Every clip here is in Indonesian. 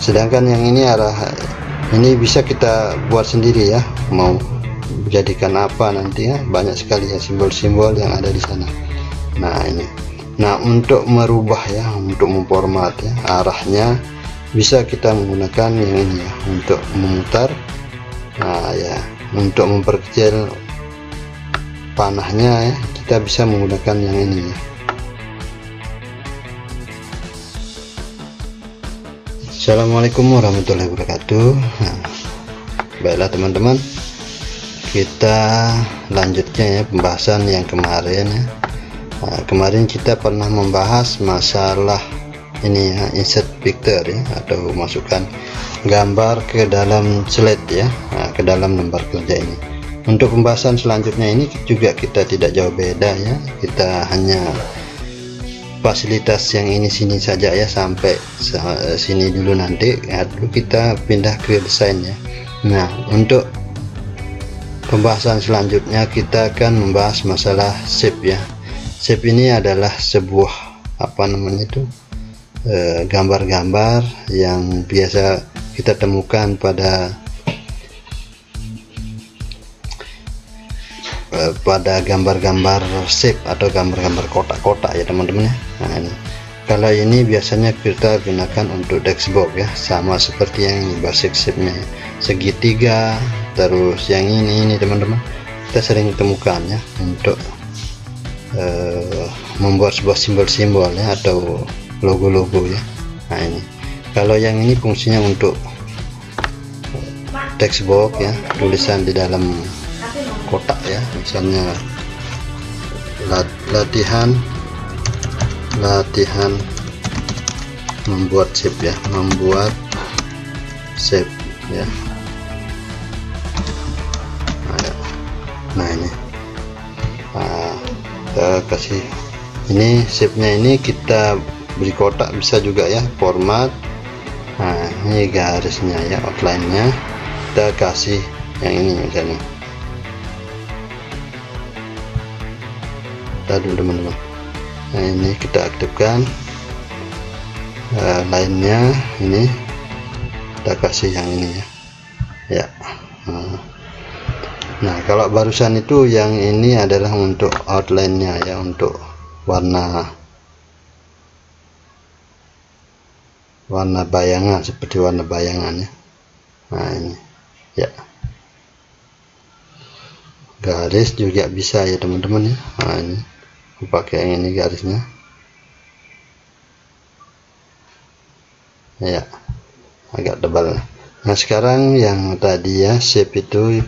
Sedangkan yang ini ini bisa kita buat sendiri ya, mau jadikan apa nanti ya, banyak sekali ya simbol-simbol yang ada di sana. Nah ini, nah untuk merubah ya, untuk memformat ya arahnya, bisa kita menggunakan yang ini ya, untuk memutar. Nah ya, untuk memperkecil panahnya ya, kita bisa menggunakan yang ini ya. Assalamualaikum warahmatullahi wabarakatuh. Nah, baiklah teman-teman, kita lanjutnya ya pembahasan yang kemarin ya. Nah, kemarin kita pernah membahas masalah ini ya, insert picture ya, atau masukkan gambar ke dalam slide ya, nah, ke dalam lembar kerja ini. Untuk pembahasan selanjutnya ini juga kita tidak jauh beda ya, kita hanya fasilitas yang ini sini saja ya, sampai sini dulu, nanti ya, dulu kita pindah ke desain ya. Nah untuk pembahasan selanjutnya kita akan membahas masalah shape ya. Shape ini adalah sebuah apa namanya itu, gambar-gambar yang biasa kita temukan pada gambar-gambar shape atau gambar-gambar kotak-kotak ya teman-teman ya. Nah ini, kalau ini biasanya kita gunakan untuk text box ya, sama seperti yang ini basic shape-nya ya, segitiga. Terus yang ini teman-teman, kita sering temukan ya untuk membuat sebuah simbol-simbol ya, atau logo-logo ya. Nah ini, kalau yang ini fungsinya untuk text box ya, tulisan di dalam kotak ya, misalnya latihan membuat shape ya, ya. Nah ini, kita kasih ini shape-nya, ini kita beri kotak bisa juga ya, format. Nah ini garisnya ya, outline-nya kita kasih yang ini misalnya. Dulu teman-teman, nah ini kita aktifkan, lainnya ini kita kasih yang ini ya. Nah kalau barusan itu yang ini adalah untuk outline-nya ya, untuk warna bayangan, seperti warna bayangan ya. Nah ini ya, garis juga bisa ya teman-teman ya. Nah ini pakai yang ini garisnya ya, agak tebal. Nah sekarang yang tadi ya shape itu,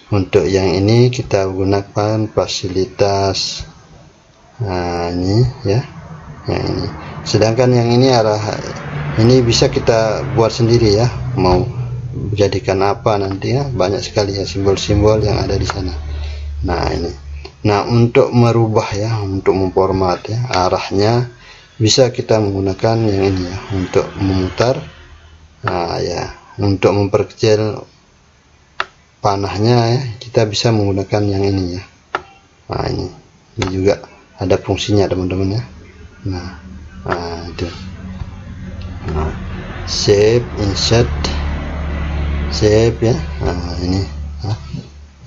untuk yang ini kita gunakan fasilitas, nah ini ya, yang ini. Sedangkan yang ini ini bisa kita buat sendiri ya, mau jadikan apa nanti ya, banyak sekali ya simbol-simbol yang ada di sana. Nah ini, nah untuk merubah ya, untuk memformat ya arahnya, bisa kita menggunakan yang ini ya, untuk memutar. Nah ya, untuk memperkecil panahnya ya, kita bisa menggunakan yang ini ya. Nah ini juga ada fungsinya teman-teman ya. Nah itu, nah, shape, insert, shape ya. Nah ini,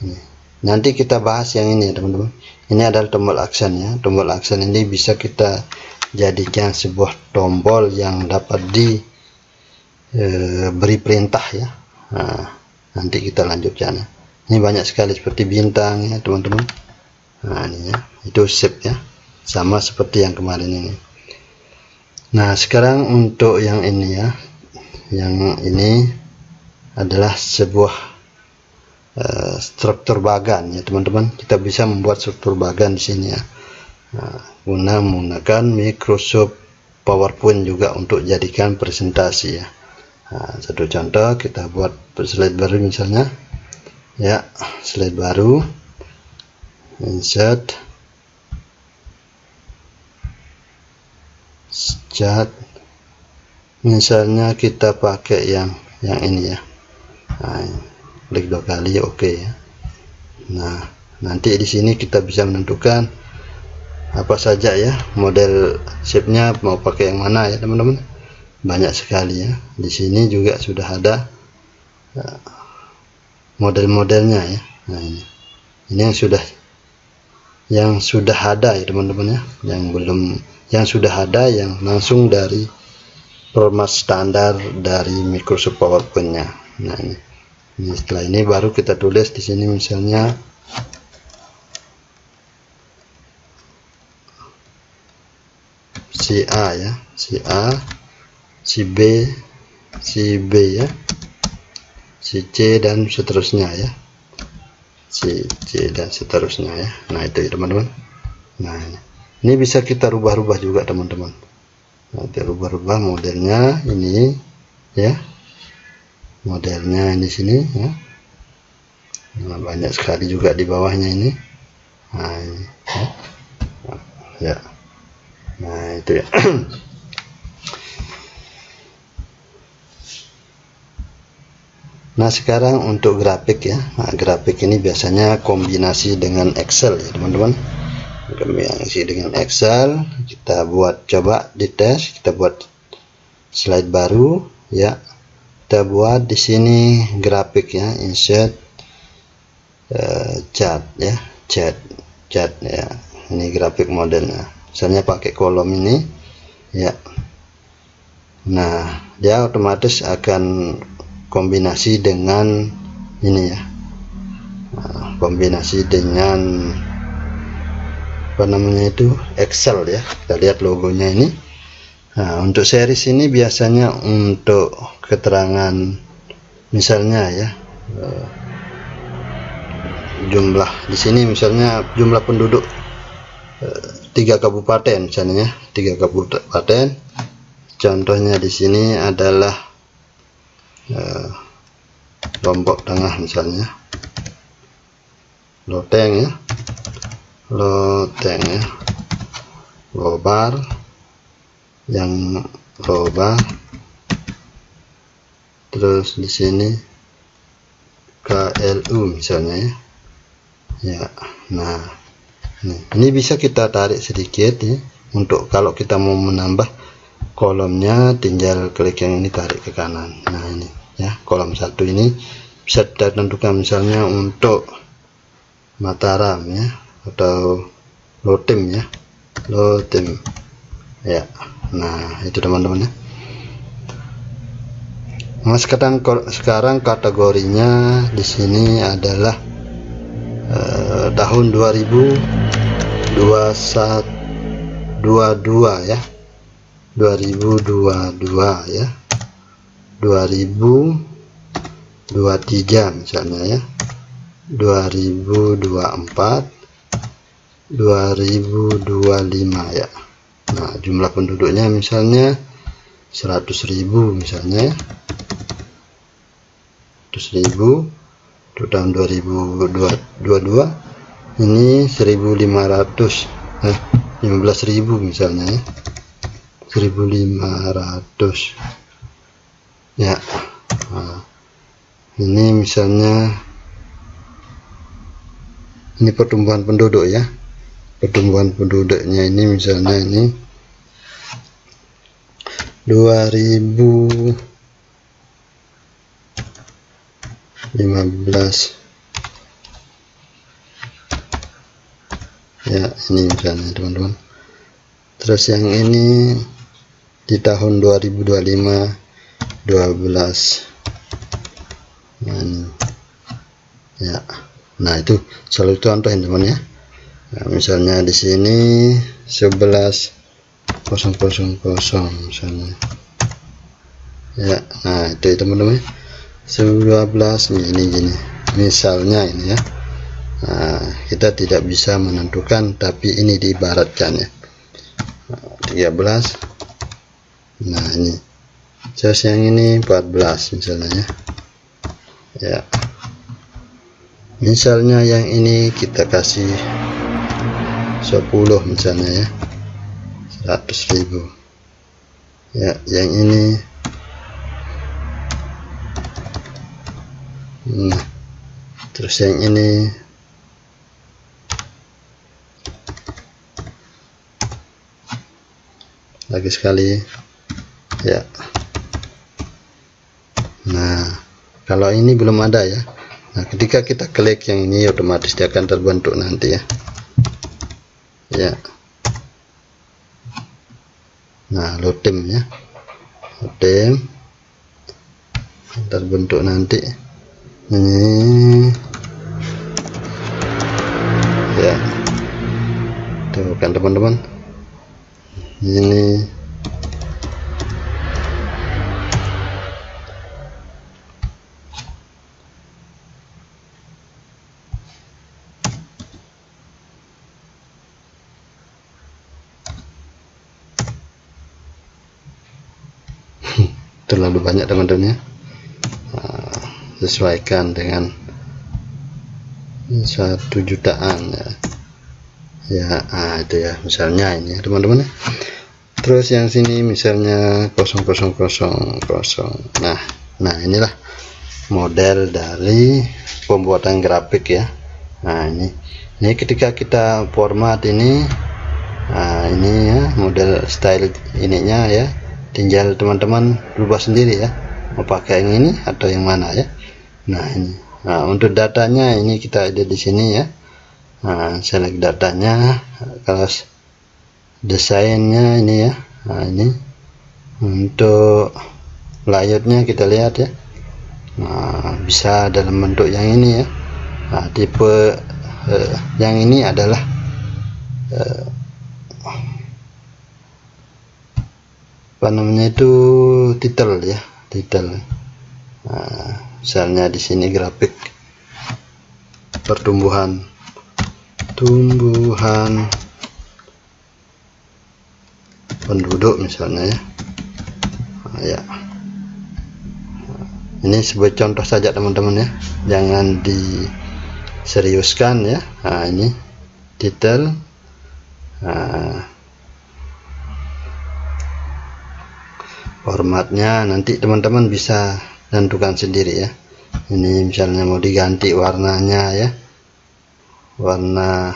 ini nanti kita bahas yang ini ya teman-teman. Ini adalah tombol aksen ya. Tombol aksen ini bisa kita jadikan sebuah tombol yang dapat beri perintah ya. Nah nanti kita lanjutkan ya. Ini banyak sekali seperti bintang ya teman-teman. Nah ini ya, itu shape ya, sama seperti yang kemarin ini. Nah sekarang untuk yang ini ya, yang ini adalah sebuah struktur bagan ya teman-teman. Kita bisa membuat struktur bagan di sini ya. Nah, menggunakan Microsoft PowerPoint juga untuk jadikan presentasi ya. Nah, satu contoh, kita buat slide baru misalnya ya, slide baru, insert, chat, misalnya kita pakai yang ini ya. Nah, klik 2 kali oke ya. Nah nanti di sini kita bisa menentukan apa saja ya, model shape-nya mau pakai yang mana ya teman-teman. banyak sekali ya. Di sini juga sudah ada model-modelnya ya. Nah, ini yang sudah ada ya teman-teman ya, yang sudah ada yang langsung dari format standar dari Microsoft PowerPoint-nya. Nah, ini setelah ini baru kita tulis di sini misalnya si A ya, si A, si B, si B ya, si C dan seterusnya ya, si C dan seterusnya ya. Nah, itu ya teman-teman. Nah, ini bisa kita rubah-rubah juga teman-teman. Nanti rubah-rubah modelnya ini ya, modelnya di sini ya. Nah, banyak sekali juga di bawahnya ini. Nah, ini ya. Nah, itu ya. Nah, sekarang untuk grafik ya. Nah, grafik ini biasanya kombinasi dengan Excel ya teman-teman. Kombinasi dengan Excel, kita buat, coba dites, kita buat slide baru ya. Kita buat di sini grafik ya, insert chart ya, chart ya. Ini grafik modelnya. Misalnya pakai kolom ini ya. Nah, dia otomatis akan kombinasi dengan ini ya. Nah, kombinasi dengan apa namanya itu, Excel ya. Kita lihat logonya ini. Nah, untuk series ini biasanya untuk keterangan misalnya ya, jumlah di sini misalnya jumlah penduduk 3 kabupaten misalnya, 3 kabupaten. Contohnya di sini adalah Lombok Tengah misalnya, Loteng ya, Lobar, yang Lobar, terus di sini KLU misalnya ya. Ya, nah ini bisa kita tarik sedikit ya. Untuk kalau kita mau menambah kolomnya, tinggal klik yang ini, tarik ke kanan. Nah, ini ya, kolom 1 ini bisa kita tentukan misalnya untuk Mataram ya, atau Lotim ya, Lotim ya. Nah, itu teman-teman ya. Nah, sekarang kategorinya di sini adalah tahun 2022 ya, 2022 ya, 2023 misalnya ya, 2024, 2025 ya. Nah, jumlah penduduknya misalnya 100.000 misalnya ya, 100.000 untuk tahun 2022 ini 1.500, 15.000 misalnya ya, 1.500 ya. Nah, ini misalnya ini pertumbuhan penduduk ya, pertumbuhan penduduknya ini misalnya ini 2015 ya, ini misalnya teman-teman. Terus yang ini di tahun 2025 12. Nah, ini ya. Nah, itu selalu contoh teman ya. Nah, misalnya di sini 11.000 misalnya ya. Nah, itu teman-teman, 12 ini gini misalnya ini ya. Nah, kita tidak bisa menentukan, tapi ini diibaratkan ya. 13. Nah, ini terus yang ini 14 misalnya ya. Ya, misalnya yang ini kita kasih 10 misalnya ya, 100.000 ya. Yang ini terus yang ini lagi sekali ya. Kalau ini belum ada ya. Nah, ketika kita klik yang ini, otomatis dia akan terbentuk nanti ya. Ya. Nah, load theme ya. Load theme terbentuk nanti. Ini ya. Tuh kan teman-teman. Ini terlalu banyak teman-teman ya. Sesuaikan dengan 1 jutaan ya. Ya, itu ya, misalnya ini ya teman-teman ya. Terus yang sini misalnya 0000. Nah inilah model dari pembuatan grafik ya. Nah ini ketika kita format ini, ini ya model style ininya ya, tinggal teman-teman rubah sendiri ya, mau pakai yang ini atau yang mana ya. Nah ini, untuk datanya ini kita ada di sini ya. Select datanya. Kalau desainnya ini ya. Nah ini untuk layoutnya kita lihat ya. Nah, bisa dalam bentuk yang ini ya. Nah, tipe yang ini adalah apa namanya itu, title ya, title. Nah, misalnya di sini grafik tumbuhan penduduk misalnya ya. Ya, ini sebagai contoh saja teman-teman ya, jangan diseriuskan ya. Nah ini detail. Formatnya nanti teman-teman bisa tentukan sendiri ya. Ini misalnya mau diganti warnanya ya, warna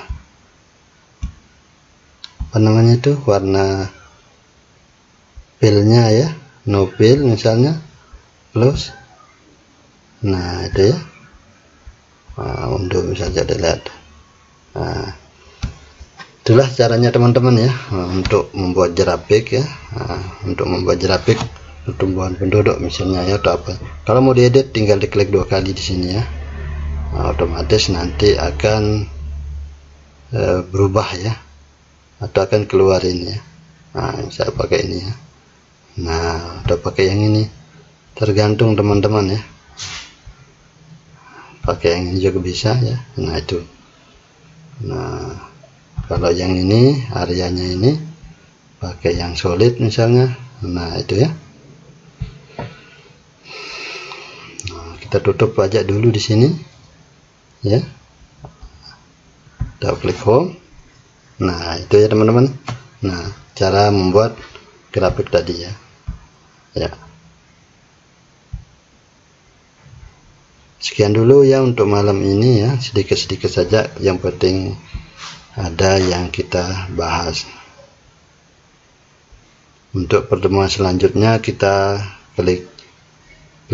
apa namanya itu, warna fillnya ya, no fill misalnya, close. Nah itu ya. Untuk misalnya dilihat. Nah, itulah caranya teman-teman ya, untuk membuat grafik ya. Untuk membuat grafik pertumbuhan penduduk misalnya ya, atau apa. Kalau mau diedit tinggal diklik 2 kali di sini ya. Otomatis nanti akan berubah ya, atau akan keluar ini ya. Saya pakai ini ya. Nah, udah pakai yang ini, tergantung teman-teman ya. Pakai yang ini juga bisa ya. Nah itu. Nah, kalau yang ini areanya ini pakai yang solid misalnya. Nah itu ya. Nah, kita tutup aja dulu di sini ya. Kita klik home. Nah itu ya teman-teman. Nah, cara membuat grafik tadi ya. Ya. Sekian dulu ya untuk malam ini ya, sedikit-sedikit saja, yang penting ada yang kita bahas. Untuk pertemuan selanjutnya kita klik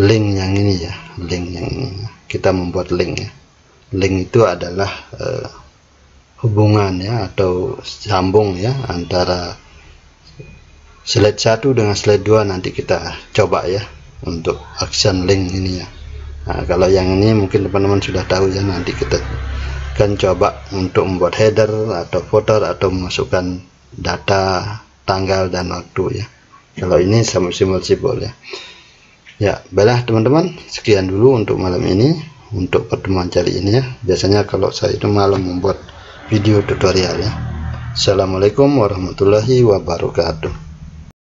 link yang ini ya, link yang ini. Kita membuat link ya. Link itu adalah hubungan ya, atau sambung ya, antara slide 1 dengan slide 2. Nanti kita coba ya untuk action link ini ya. Nah, kalau yang ini mungkin teman-teman sudah tahu ya, nanti kita akan coba untuk membuat header atau footer atau memasukkan data tanggal dan waktu ya. Kalau ini simple ya. Ya, baiklah teman-teman, sekian dulu untuk malam ini, untuk pertemuan kali ini ya. Biasanya kalau saya itu malam membuat video tutorial ya. Assalamualaikum warahmatullahi wabarakatuh.